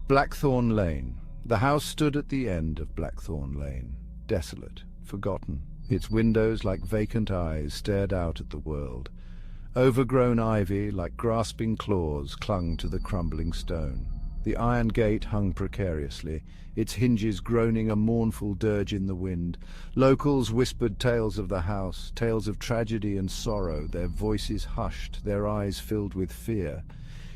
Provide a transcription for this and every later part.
Blackthorn Lane. The house stood at the end of Blackthorn Lane, desolate, forgotten. Its windows, like vacant eyes, stared out at the world. Overgrown ivy, like grasping claws, clung to the crumbling stone. The iron gate hung precariously, its hinges groaning a mournful dirge in the wind. Locals whispered tales of the house, tales of tragedy and sorrow, their voices hushed, their eyes filled with fear.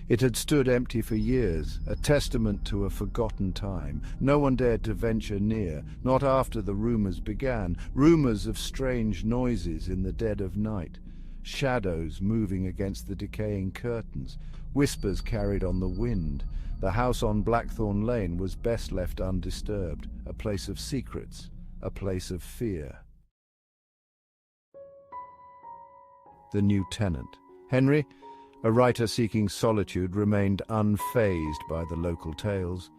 It had stood empty for years, a testament to a forgotten time. No one dared to venture near, not after the rumors began, rumors of strange noises in the dead of night, shadows moving against the decaying curtains, whispers carried on the wind. The house on Blackthorn Lane was best left undisturbed, a place of secrets, a place of fear. The new tenant. Henry, a writer seeking solitude, remained unfazed by the local tales.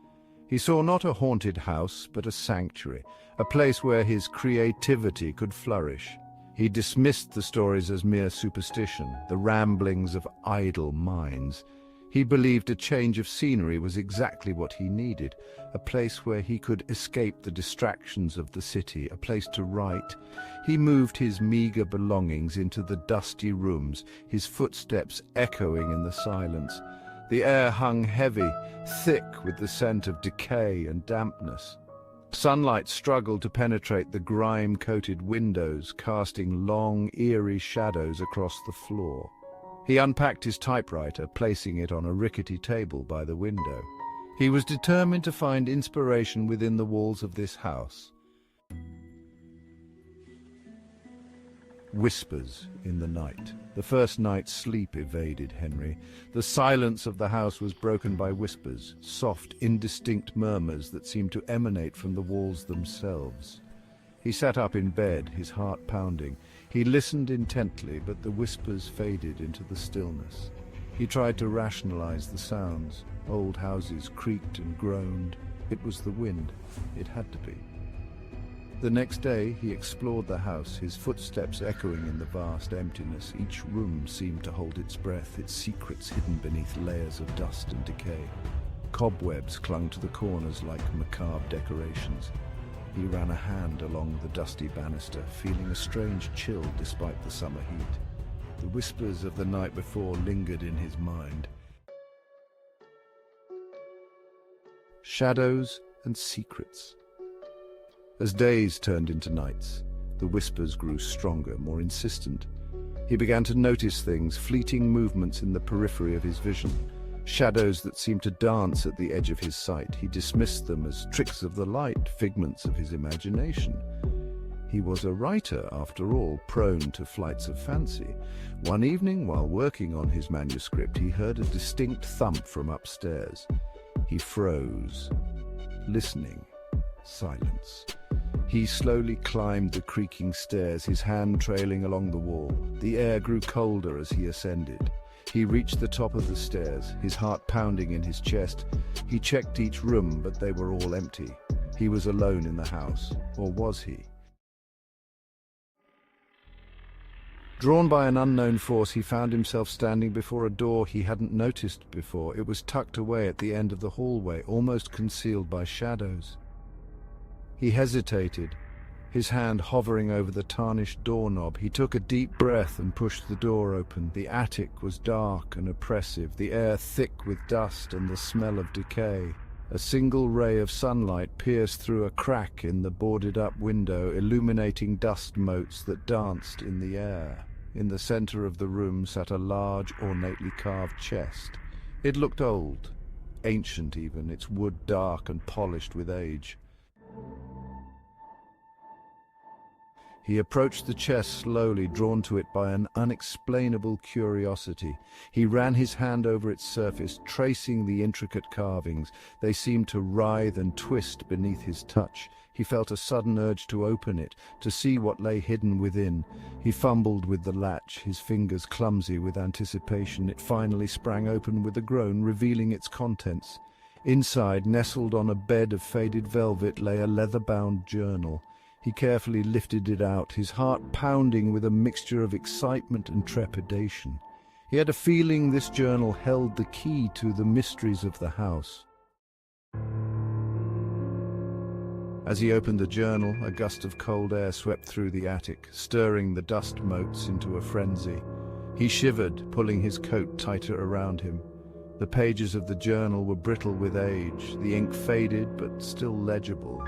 He saw not a haunted house, but a sanctuary, a place where his creativity could flourish. He dismissed the stories as mere superstition, the ramblings of idle minds. He believed a change of scenery was exactly what he needed, a place where he could escape the distractions of the city, a place to write. He moved his meager belongings into the dusty rooms, his footsteps echoing in the silence. The air hung heavy, thick with the scent of decay and dampness. Sunlight struggled to penetrate the grime-coated windows, casting long, eerie shadows across the floor. He unpacked his typewriter, placing it on a rickety table by the window. He was determined to find inspiration within the walls of this house. Whispers in the night. The first night's sleep evaded Henry. The silence of the house was broken by whispers, soft, indistinct murmurs that seemed to emanate from the walls themselves. He sat up in bed, his heart pounding. He listened intently, but the whispers faded into the stillness. He tried to rationalize the sounds. Old houses creaked and groaned. It was the wind. It had to be. The next day, he explored the house, his footsteps echoing in the vast emptiness. Each room seemed to hold its breath, its secrets hidden beneath layers of dust and decay. Cobwebs clung to the corners like macabre decorations. He ran a hand along the dusty banister, feeling a strange chill despite the summer heat. The whispers of the night before lingered in his mind. Shadows and secrets. As days turned into nights, the whispers grew stronger, more insistent. He began to notice things, fleeting movements in the periphery of his vision, shadows that seemed to dance at the edge of his sight. He dismissed them as tricks of the light, figments of his imagination. He was a writer, after all, prone to flights of fancy. One evening, while working on his manuscript, he heard a distinct thump from upstairs. He froze, listening. Silence. He slowly climbed the creaking stairs, his hand trailing along the wall. The air grew colder as he ascended. He reached the top of the stairs, his heart pounding in his chest. He checked each room, but they were all empty. He was alone in the house. Or was he? Drawn by an unknown force, he found himself standing before a door he hadn't noticed before. It was tucked away at the end of the hallway, almost concealed by shadows. He hesitated, his hand hovering over the tarnished doorknob. He took a deep breath and pushed the door open. The attic was dark and oppressive, the air thick with dust and the smell of decay. A single ray of sunlight pierced through a crack in the boarded-up window, illuminating dust motes that danced in the air. In the center of the room sat a large, ornately carved chest. It looked old, ancient even, its wood dark and polished with age. He approached the chest slowly, drawn to it by an unexplainable curiosity. He ran his hand over its surface, tracing the intricate carvings. They seemed to writhe and twist beneath his touch. He felt a sudden urge to open it, to see what lay hidden within. He fumbled with the latch, his fingers clumsy with anticipation. It finally sprang open with a groan, revealing its contents. Inside, nestled on a bed of faded velvet, lay a leather-bound journal. He carefully lifted it out, his heart pounding with a mixture of excitement and trepidation. He had a feeling this journal held the key to the mysteries of the house. As he opened the journal, a gust of cold air swept through the attic, stirring the dust motes into a frenzy. He shivered, pulling his coat tighter around him. The pages of the journal were brittle with age, the ink faded but still legible.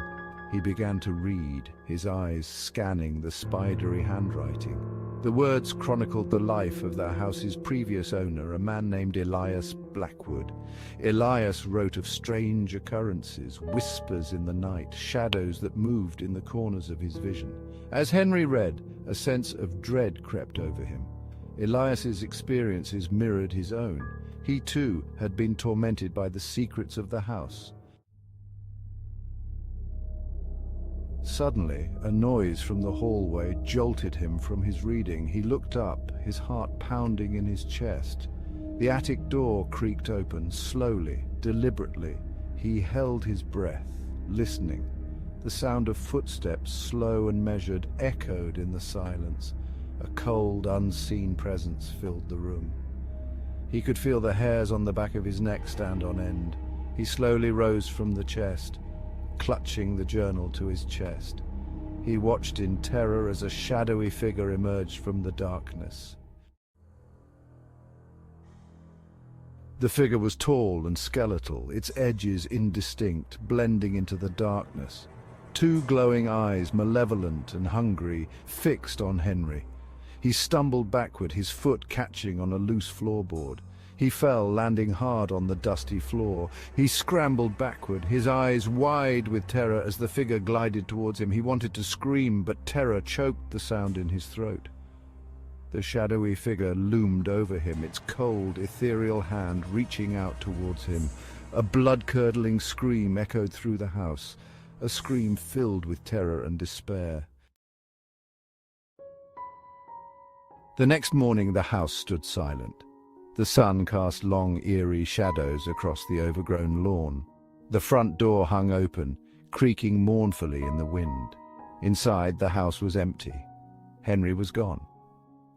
He began to read, his eyes scanning the spidery handwriting. The words chronicled the life of the house's previous owner, a man named Elias Blackwood. Elias wrote of strange occurrences, whispers in the night, shadows that moved in the corners of his vision. As Henry read, a sense of dread crept over him. Elias's experiences mirrored his own. He too had been tormented by the secrets of the house. Suddenly, a noise from the hallway jolted him from his reading. He looked up, his heart pounding in his chest. The attic door creaked open, slowly, deliberately. He held his breath, listening. The sound of footsteps, slow and measured, echoed in the silence. A cold, unseen presence filled the room. He could feel the hairs on the back of his neck stand on end. He slowly rose from the chest, clutching the journal to his chest. He watched in terror as a shadowy figure emerged from the darkness. The figure was tall and skeletal, its edges indistinct, blending into the darkness. Two glowing eyes, malevolent and hungry, fixed on Henry. He stumbled backward, his foot catching on a loose floorboard. He fell, landing hard on the dusty floor. He scrambled backward, his eyes wide with terror as the figure glided towards him. He wanted to scream, but terror choked the sound in his throat. The shadowy figure loomed over him, its cold, ethereal hand reaching out towards him. A blood-curdling scream echoed through the house, a scream filled with terror and despair. The next morning the house stood silent. The sun cast long, eerie shadows across the overgrown lawn. The front door hung open, creaking mournfully in the wind. Inside, the house was empty. Henry was gone.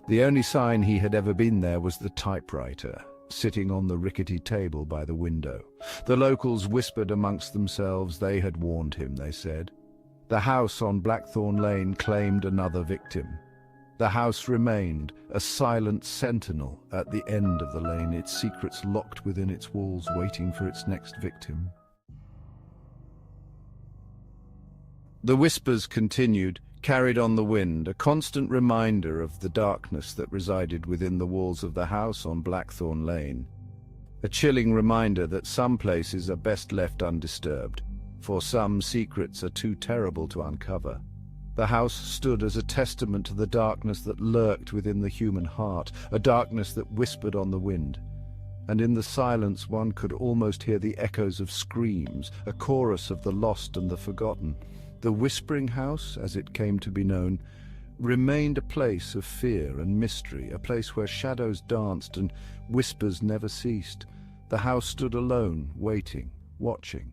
The only sign he had ever been there was the typewriter, sitting on the rickety table by the window. The locals whispered amongst themselves. They had warned him, they said. The house on Blackthorn Lane claimed another victim. The house remained, a silent sentinel at the end of the lane, its secrets locked within its walls, waiting for its next victim. The whispers continued, carried on the wind, a constant reminder of the darkness that resided within the walls of the house on Blackthorn Lane. A chilling reminder that some places are best left undisturbed, for some secrets are too terrible to uncover. The house stood as a testament to the darkness that lurked within the human heart, a darkness that whispered on the wind. And in the silence one could almost hear the echoes of screams, a chorus of the lost and the forgotten. The Whispering House, as it came to be known, remained a place of fear and mystery, a place where shadows danced and whispers never ceased. The house stood alone, waiting, watching.